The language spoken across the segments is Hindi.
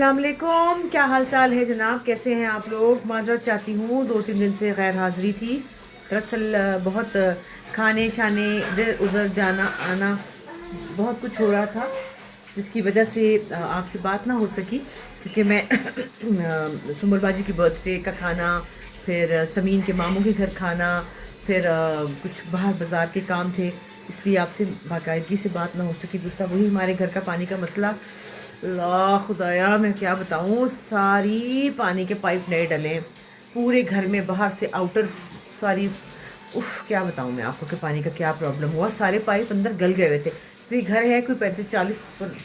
अस्सलामुअलैकुम, क्या हाल चाल है जनाब? कैसे हैं आप लोग? माजरत चाहती हूँ, 2-3 दिन से गैर हाज़िरी थी। दरअसल बहुत खाने शाने इधर उधर जाना आना बहुत कुछ हो रहा था, जिसकी वजह से आपसे बात ना हो सकी। क्योंकि मैं सुमर बाजी की बर्थडे का खाना, फिर समीन के मामू के घर खाना, फिर कुछ बाहर बाज़ार के काम थे, इसलिए आपसे बाकायदगी से बात ना हो सकी। दूसरा वही हमारे घर का पानी का मसला, ला खुदाया मैं क्या बताऊँ, सारी पानी के पाइप नए डले हैं पूरे घर में, बाहर से आउटर सारी। उफ, क्या बताऊँ मैं आपको कि पानी का क्या प्रॉब्लम हुआ। सारे पाइप अंदर गल गए हुए थे। तो घर है कोई 35-40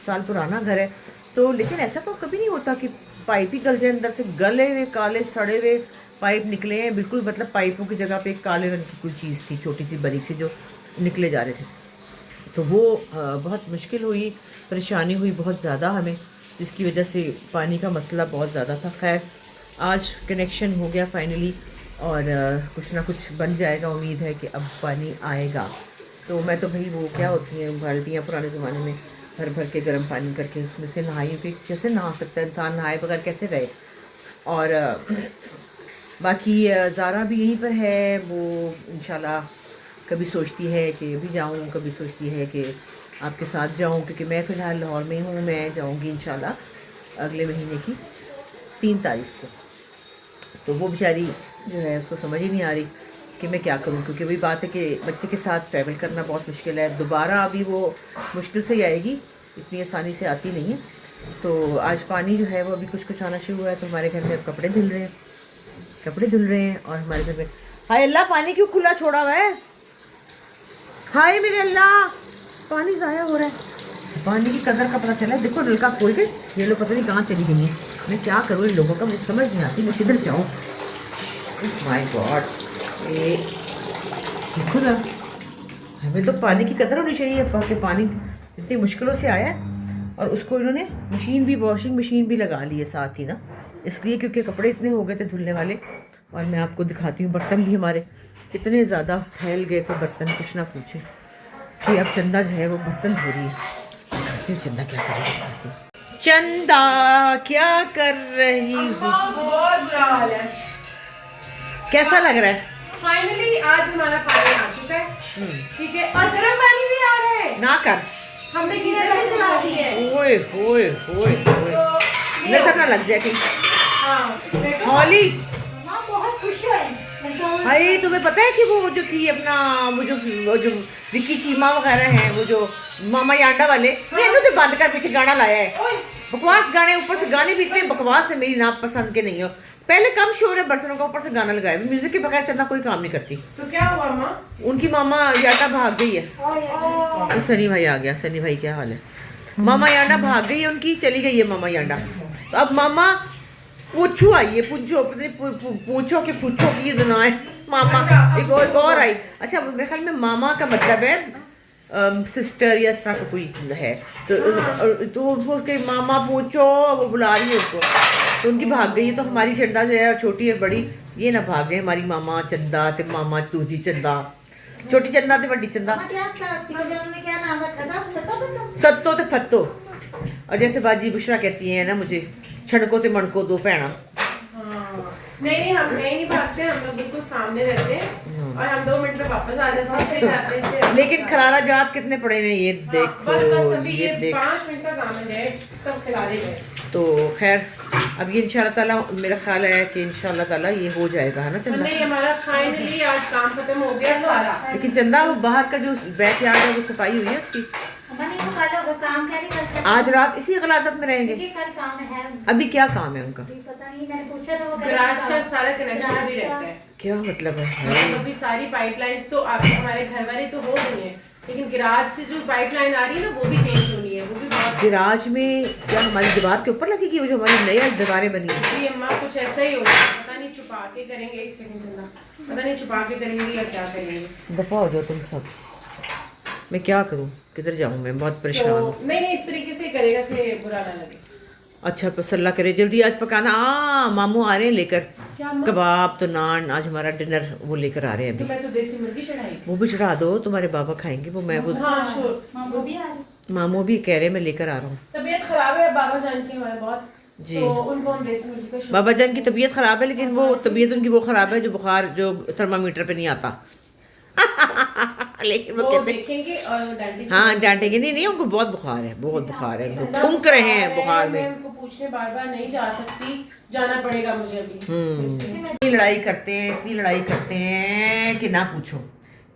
साल पुराना घर है, तो लेकिन ऐसा तो कभी नहीं होता कि पाइप ही गल जाए। अंदर से गले हुए काले सड़े हुए पाइप निकले हैं बिल्कुल, मतलब पाइपों की जगह पे एक काले रंग की कोई चीज़ थी, छोटी सी बारीक सी, जो निकले जा रहे थे। तो वो बहुत मुश्किल हुई, परेशानी हुई बहुत ज़्यादा हमें, जिसकी वजह से पानी का मसला बहुत ज़्यादा था। खैर आज कनेक्शन हो गया फाइनली, और कुछ ना कुछ बन जाएगा। उम्मीद है कि अब पानी आएगा। तो मैं तो भाई, वो क्या होती हैं बाल्टियाँ पुराने ज़माने में भर भर के गर्म पानी करके उसमें से नहाई, कि कैसे नहा सकता है इंसान, नहाए बगैर कैसे रहे। और बाकी ज़ारा भी यहीं पर है। वो इंशाल्लाह कभी सोचती है कि अभी जाऊँ, कभी सोचती है कि आपके साथ जाऊँ, क्योंकि मैं फ़िलहाल लाहौर में हूँ। मैं जाऊँगी इंशाल्लाह अगले महीने की 3 तारीख को। तो वो बेचारी जो है, उसको समझ ही नहीं आ रही कि मैं क्या करूँ, क्योंकि वही बात है कि बच्चे के साथ ट्रैवल करना बहुत मुश्किल है। दोबारा अभी वो मुश्किल से ही आएगी, इतनी आसानी से आती नहीं है। तो आज पानी जो है वो अभी कुछ कुछ आना शुरू हुआ है। तो हमारे घर में अब कपड़े धुल रहे हैं, और हमारे घर में, हाय अल्लाह, पानी क्यों खुला छोड़ा हुआ है? हाय मेरे अल्लाह, पानी ज़ाया हो रहा है। पानी की कदर का पता चला है। देखो नलका खोल के ये लोग पता नहीं कहाँ चली गई हैं। मैं क्या करूँ इन लोगों का, मुझे समझ नहीं आती, मैं किधर जाऊँ। माय गॉड, ये देखो ना, हमें तो पानी की कदर होनी चाहिए। कि पानी इतनी मुश्किलों से आया है, और उसको इन्होंने मशीन भी, वॉशिंग मशीन भी लगा ली है साथ ही ना, इसलिए क्योंकि कपड़े इतने हो गए थे धुलने वाले। और मैं आपको दिखाती हूँ, बर्तन भी हमारे इतने ज़्यादा फैल गए थे, बर्तन कुछ ना पूछे। कि अब चंदा जो है वो बर्तन धो रही है। चंदा क्या कर रही है? चंदा क्या कर रही हूँ? बहुत बुरा हाल है। कैसा लग रहा है? फाइनली आज हमारा पानी आ चुका है, ठीक है, और गर्म पानी भी आ रहा है। ना कर, हमने गीजर भी चला दी है। ओए ओए ओए ओए, नजर ना लग जाए कहीं। हाँ हॉली, माँ बहुत खुश है। भाई तुम्हें पता है कि वो जो थी अपना, वो जो विक्की चीमा वगैरह हैं, वो जो मामा यांडा वाले, मैंने तो बंद कर पीछे गाना लाया है। बकवास गाने, ऊपर से गाने भी इतने बकवास है, मेरी नाप पसंद के नहीं हो। पहले कम शोर है बर्तनों का, ऊपर से गाना लगाया। म्यूजिक के बगैर चंदा कोई काम नहीं करती। तो क्या हुआ माँ? उनकी मामा याडा भाग गई है। तो सनी भाई आ गया। सनी भाई क्या हाल है? मामा यांडा भाग गई है उनकी, चली गई है मामा यांडा। तो अब मामा पूछो आई है, पूछो के पूछो की दुना है। मामा एक और आई। अच्छा, मेरे ख्याल में मामा का मतलब है सिस्टर या इस तरह का कोई है। तो उसको के मामा पूछो, वो बुला रही है उसको, तो उनकी भाग गई है। तो हमारी चंदा जो है, छोटी है बड़ी, ये ना भाग गए। हमारी मामा चंदा ते मामा तूजी चंदा, छोटी चंदा ते बड़ी चंदा, सत्तो ते फत्तो। और जैसे बाजी बुशरा कहती है ना मुझे, छड़को ते मणको दो भैना। नहीं, हम नहीं भागते, हम लोग बिल्कुल सामने रहते हैं, और हम 2 मिनट में वापस आ जाते हैं, फिर जाते हैं। लेकिन खलारा जात कितने पड़े हुए, ये देखो। बस अभी ये देख। 5 मिनट का काम है, सब खिलाने गए। तो खैर अब ये इंशाल्लाह ताला, मेरा ख्याल है कि इंशाल्लाह ताला ये हो जाएगा, है ना चंदा? नहीं, हमारा फाइनली आज काम खत्म हो गया सारा। लेकिन चंदा, वो बाहर का जो बैक यार्ड है, वो सफाई हुई है उसकी? काम क्या नहीं करते, आज रात इसी गलाजत में रहेंगे? कल काम है। अभी क्या काम है उनका? पता नहीं, मैंने पूछा था वो गैराज का सारा कनेक्शन भी रहता है। क्या मतलब है? अभी सारी पाइपलाइंस तो आपके हमारे घर वाली तो हो गई है, लेकिन गैराज से जो पाइपलाइन आ रही है ना, वो भी चेंज होनी है। वो भी बहुत गैराज में क्या हमारी दीवार के ऊपर लगेगी? वो जो हमारी नई दीवारें बनी है, जी अम्मा, कुछ ऐसा ही होगा। पता नहीं छुपा के करेंगे, एक सेकंड ना, पता नहीं छुपा के करेंगे या क्या करेंगे। दफा हो जाओ तुम सब। मैं क्या करूं, किधर जाऊं? मैं बहुत परेशान तो हूँ। नहीं, इस तरीके से करेगा कि बुरा ना लगे। अच्छा, बस अल्लाह करे जल्दी आज पकाना। मामू आ रहे हैं लेकर क्या अम्मा? कबाब तो नान, आज हमारा डिनर वो लेकर आ रहे हैं तो अभी। मैं तो देसी मुर्गी चढ़ाई। वो भी चढ़ा दो, तुम्हारे बाबा खाएंगे वो। मैं वो हाँ श्योर। वो भी आ रही। मामू भी कह रहे हैं मैं लेकर आ रहा हूँ। तबीयत खराब है बाबा जान की हमारे बहुत। जी। तो उनको हम देसी मुर्गी का बाबा जान की तबीयत ख़राब है, लेकिन वो तबीयत उनकी वो ख़राब है जो बुखार जो थर्मामीटर पे नहीं आता। लेकिन वो वो कहते देखेंगे और वो डांटेंगे। हाँ डांटेंगे नहीं, नहीं उनको बहुत बुखार है, बहुत बुखार है, उनको ठुमक रहे हैं बुखार मैं में। उनको पूछने बार बार नहीं जा सकती, जाना पड़ेगा मुझे अभी। इतनी लड़ाई करते हैं, इतनी लड़ाई करते हैं कि ना पूछो,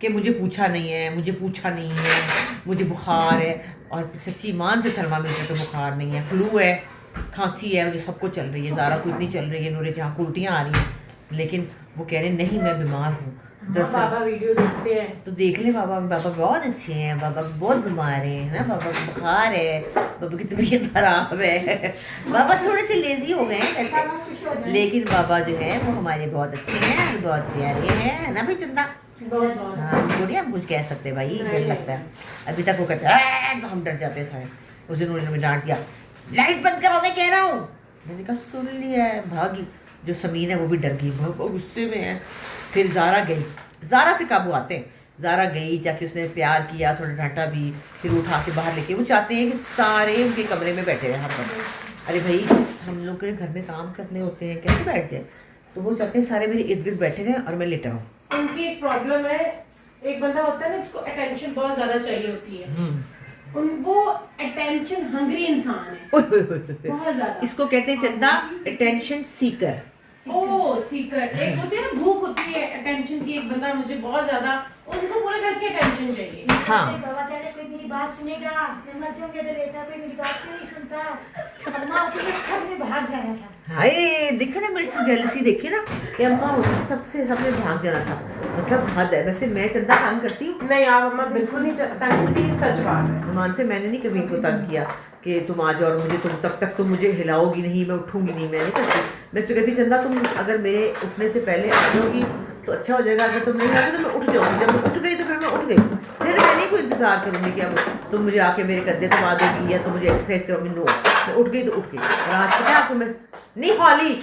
कि मुझे पूछा नहीं है, मुझे पूछा नहीं है, मुझे बुखार है। और सच्ची ईमान से थर्मामीटर पे बुखार नहीं है, फ्लू है, खांसी है, मुझे सबको चल रही है, ज़ारा को इतनी चल रही है, नूरे जहाँ को उल्टियाँ आ रही हैं, लेकिन वो कह रहे हैं नहीं मैं बीमार हूँ। हाँ, बाबा वीडियो देखते हैं तो देख ले बाबा, बाबा बहुत अच्छे हैं, बाबा बहुत बीमार हैं ना, बाबा को बुखार है, बाबा की तबीयत खराब है, बाबा थोड़े से लेजी हो गए हैं वैसे, लेकिन बाबा जो है वो हमारे बहुत अच्छे हैं, बहुत प्यारे हैं ना भाई चंदा। बहुत बहुत। हाँ थोड़ी हम कुछ कह सकते भाई, डर लगता है। अभी तक वो कहते हैं तो हम डर जाते हैं सारे। उस दिन उन्होंने डांट दिया, लाइट बंद करो मैं कह रहा हूँ, मैंने कहा सुन लिया है, भागी। जो समीन है वो भी डर गई, बहुत गुस्से में है। फिर ज़ारा गई, ज़ारा से काबू आते हैं। ज़ारा गई, जाके उसने प्यार किया, थोड़ा डांटा भी, फिर उठा के बाहर लेके, वो चाहते हैं कि सारे उनके कमरे में बैठे रहे हर कमरे। अरे भाई हम लोग के घर में काम करने होते हैं, कैसे बैठ जाए? तो वो चाहते हैं सारे मेरे इर्द गिर्द बैठे रहें और मैं लेटा हूँ। उनकी एक प्रॉब्लम है, एक बंदा होता है ना जिसको अटेंशन बहुत ज्यादा चाहिए होती है, वो अटेंशन हंग्री इंसान है बहुत ज्यादा। इसको कहते हैं चंदा अटेंशन सीकर। ओ सीकर, एक होती है ना भूख होती है अटेंशन की, एक बंदा मुझे बहुत ज्यादा, उनको पूरे घर की अटेंशन चाहिए। हाँ बाबा कह रहे कोई मेरी बात सुनेगा, मैं मर जाऊंगी तो बेटा कोई मेरी बात क्यों नहीं सुनता। अम्मा होती है सब में भाग जाना था। हाय देखा ना मेरे से जेलसी, देखी ना कि अम्मा होती सबसे सबसे भाग जाना था, मतलब हद है। वैसे मैं चंदा काम करती हूँ, नहीं आप अम्मा बिल्कुल नहीं तंग करती, सच बात है। ईमान से मैंने नहीं कभी इनको तंग किया कि तुम आ जाओ और मुझे तुम तब तक तुम मुझे हिलाओगी नहीं, मैं उठूंगी नहीं, मैं नहीं करती। मैं उससे कहती चंदा तुम अगर मेरे उठने से पहले आ जाओगी तो अच्छा हो जाएगा, अगर तुम नहीं आती तो मैं उठ जाऊँगी। जब मैं उठ गई तो फिर मैं उठ गई, फिर मैं नहीं कोई इंतज़ार करूँगी कि अब तुम मुझे आके मेरे कंधे दबा दोगी या तुम मुझे एक्सरसाइज करोगी। नो, मैं उठ गई तो उठ गई। और आज पता है आपको, मैं नहीं हॉली,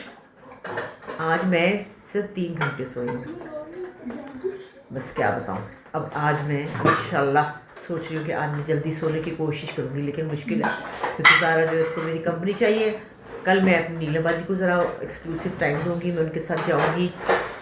आज मैं सिर्फ 3 घंटे सोई हूँ, बस क्या बताऊँ। अब आज मैं इंशाल्लाह सोच रही हूँ कि आज मैं जल्दी सोने की कोशिश करूँगी, लेकिन मुश्किल है क्योंकि सारा जो है उसको मेरी कंपनी चाहिए। कल मैं अपनी नीलम बाजी को ज़रा एक्सक्लूसिव टाइम दूँगी, मैं उनके साथ जाऊँगी।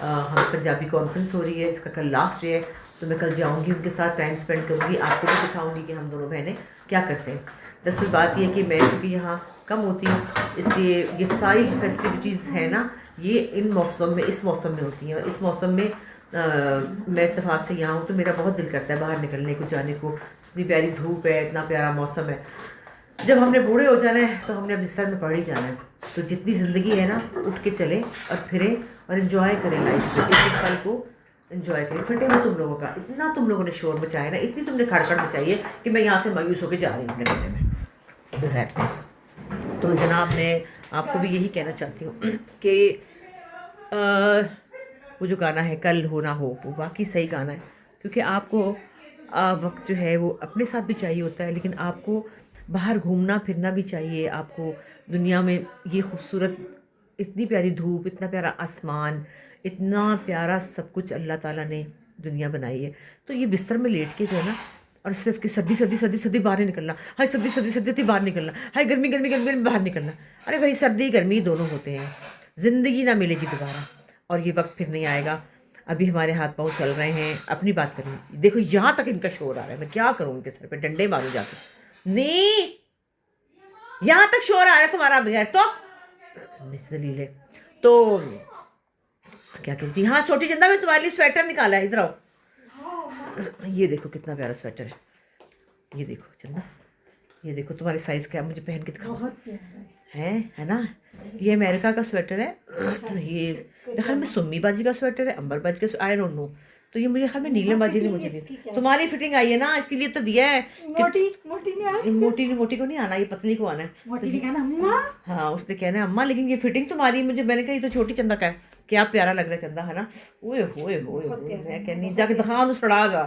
हम पंजाबी कॉन्फ्रेंस हो रही है, इसका कल लास्ट डे है, तो मैं कल जाऊँगी, उनके साथ टाइम स्पेंड करूँगी, आपको भी दिखाऊँगी कि हम दोनों बहनें क्या करते हैं। दरअसल बात यह है कि मैं क्योंकि यहाँ कम होती हूँ, इसलिए ये सारी जो फेस्टिविटीज़ हैं ना, ये इन मौसम में, इस मौसम में होती हैं। और इस मौसम में मैं इत्तेफाक से यहाँ हूँ तो मेरा बहुत दिल करता है बाहर निकलने को, जाने को। इतनी प्यारी धूप है, इतना प्यारा मौसम है। जब हमने बूढ़े हो जाना है तो हमने अब बिस्तर में पड़ ही जाना है। तो जितनी ज़िंदगी है ना, उठ के चलें और फिरें और इन्जॉय करें लाइफ को, एक पल को इन्जॉय करें। फटे हो तुम लोगों का, इतना तुम लोगों ने शोर मचाया ना, इतनी तुमने खड़खड़ मचाई है कि मैं यहाँ से मायूस होकर जा रही हूँ अपने कमरे में। तो जनाब मैं आपको भी यही कहना चाहती हूँ कि वो जो गाना है कल हो ना हो, वो वाकई सही गाना है, क्योंकि आपको वक्त जो है वो अपने साथ भी चाहिए होता है, लेकिन आपको बाहर घूमना फिरना भी चाहिए। आपको दुनिया में ये खूबसूरत, इतनी प्यारी धूप, इतना प्यारा आसमान, इतना प्यारा सब कुछ अल्लाह ताला ने दुनिया बनाई है। तो ये बिस्तर में लेट के जो है ना, और सिर्फ कि सर्दी सर्दी सर्दी सर्दी बाहर नहीं निकलना, हाय सर्दी सर्दी सर्दी बाहर निकलना, हाय गर्मी गर्मी गर्मी गर्मी बाहर निकलना। अरे भाई सर्दी गर्मी दोनों होते हैं, ज़िंदगी ना मिलेगी दोबारा, और ये वक्त फिर नहीं आएगा। अभी हमारे हाथ पाँव चल रहे हैं, अपनी बात करूँ, देखो यहाँ तक इनका शोर आ रहा है, मैं क्या करूँ, उनके सर पे डंडे मारूँ जाके। नहीं यहाँ तक शोर आ रहा है तुम्हारा बगैर तो दलील है। तो क्या कहती, हाँ छोटी चंदा मैं तुम्हारे लिए स्वेटर निकाला है, इधर आओ। ये देखो कितना प्यारा स्वेटर है, ये देखो चंदा, ये देखो तुम्हारे साइज का, मुझे पहन के दिखाओ। है ना, ये अमेरिका का स्वेटर है। ये मेरे ख्याल में सुम्मी बाजी का स्वेटर है, अंबर बाजी का, आई डोंट नो। तो ये मुझे ख्याल में नीलम बाजी ने मुझे दिया, तुम्हारी फिटिंग आई है ना, इसीलिए तो दिया है। मोटी को नहीं आना, ये पतली को आना है। अम्मा, हाँ उसने कहना है अम्मा, लेकिन ये फिटिंग तुम्हारी, मुझे मैंने कहा ये तो छोटी चंदा का है, क्या प्यारा लग रहा है चंदा, है ना। ओए होए होए, मैं कहनी जाके दिखा उस सड़ा जा।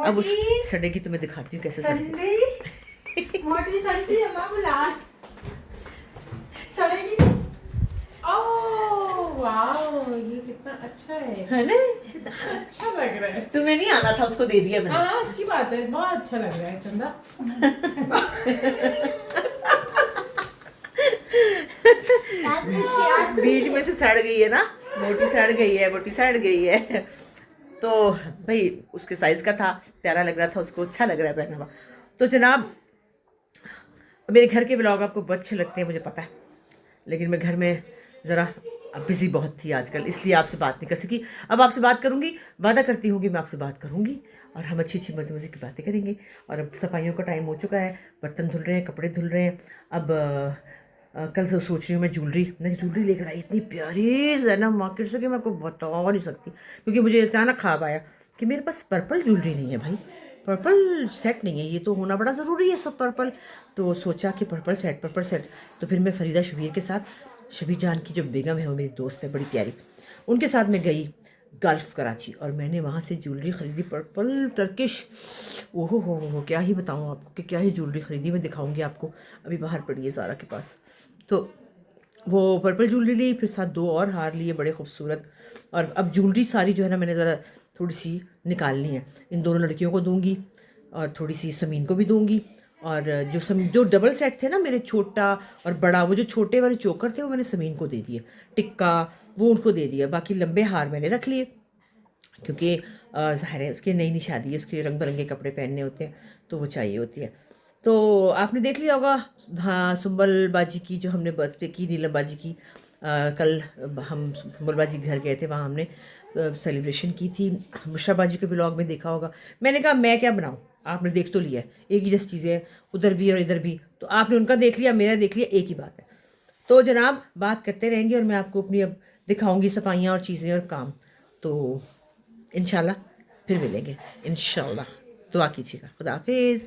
अब उस सड़े की तुम्हें दिखाती हूँ कैसे सड़ेगी। मोटी संडी अम्मा बुला सड़ेगी। ओह वाओ, ये कितना अच्छा है ना, अच्छा लग रहा है। तुम्हें नहीं आना था, उसको दे दिया मैंने। हाँ अच्छी बात है, बहुत अच्छा लग रहा है चंदा। बीच में से सड़ गई है ना, मोटी सड़ गई है, मोटी सड़ गई है। तो भाई उसके साइज़ का था, प्यारा लग रहा था, उसको अच्छा लग रहा है पहना हुआ। तो जनाब मेरे घर के ब्लॉग आपको बहुत अच्छे लगते हैं मुझे पता है, लेकिन मैं घर में ज़रा बिज़ी बहुत थी आजकल, इसलिए आपसे बात नहीं कर सकी। अब आपसे बात करूँगी, वादा करती हूँ कि मैं आपसे बात करूँगी और हम अच्छी अच्छी मज़े मज़े की बातें करेंगे। और अब सफाइयों का टाइम हो चुका है, बर्तन धुल रहे हैं, कपड़े धुल रहे हैं। अब कल से सोच रही हूँ मैं ज्वेलरी लेकर आई, इतनी प्यारी जैनब मार्केट से कि मैं आपको बता नहीं सकती, क्योंकि मुझे अचानक ख्वाब आया कि मेरे पास पर्पल ज्वेलरी नहीं है भाई, पर्पल सेट नहीं है, ये तो होना बड़ा ज़रूरी है सब पर्पल। तो सोचा कि पर्पल सेट। तो फिर मैं फरीदा शबीर के साथ, शबीर जान की जो बेगम है वो मेरी दोस्त है बड़ी प्यारी, उनके साथ मैं गई गल्फ़ कराची और मैंने वहाँ से ज्वेलरी ख़रीदी पर्पल टर्किश। ओहो हो क्या ही बताऊँ आपको कि क्या ही ज्वेलरी ख़रीदी, मैं दिखाऊंगी आपको, अभी बाहर पड़ी है ज़ारा के पास। तो वो पर्पल ज्वेलरी ली, फिर साथ 2 और हार लिए बड़े खूबसूरत। और अब ज्वेलरी सारी जो है ना मैंने ज़रा थोड़ी सी निकालनी है, इन दोनों लड़कियों को दूंगी और थोड़ी सी समीन को भी दूंगी। और जो डबल सेट थे ना मेरे, छोटा और बड़ा, वो जो छोटे वाले चोकर थे वो मैंने समीन को दे दिए, टिक्का वो उनको दे दिया, बाकी लंबे हार मैंने रख लिए, क्योंकि ज़ाहिर है उसकी नई शादी है, उसके रंग बिरंगे कपड़े पहनने होते हैं तो वो चाहिए होती है। तो आपने देख लिया होगा, हाँ, सुंबल बाजी की जो हमने बर्थडे की, नीलम बाजी की, कल हम सुंबल बाजी के घर गए थे, वहाँ हमने सेलिब्रेशन की थी। बुशरा बाजी के ब्लॉग में देखा होगा, मैंने कहा मैं क्या बनाऊँ, आपने देख तो लिया है, एक ही जैसी चीज़ें हैं उधर भी और इधर भी, तो आपने उनका देख लिया, मेरा देख लिया, एक ही बात है। तो जनाब बात करते रहेंगे और मैं आपको अपनी अब दिखाऊंगी सफाइयाँ और चीज़ें और काम। तो इंशाल्लाह फिर मिलेंगे, इंशाल्लाह दुआ कीजिएगा। खुदा हाफिज़।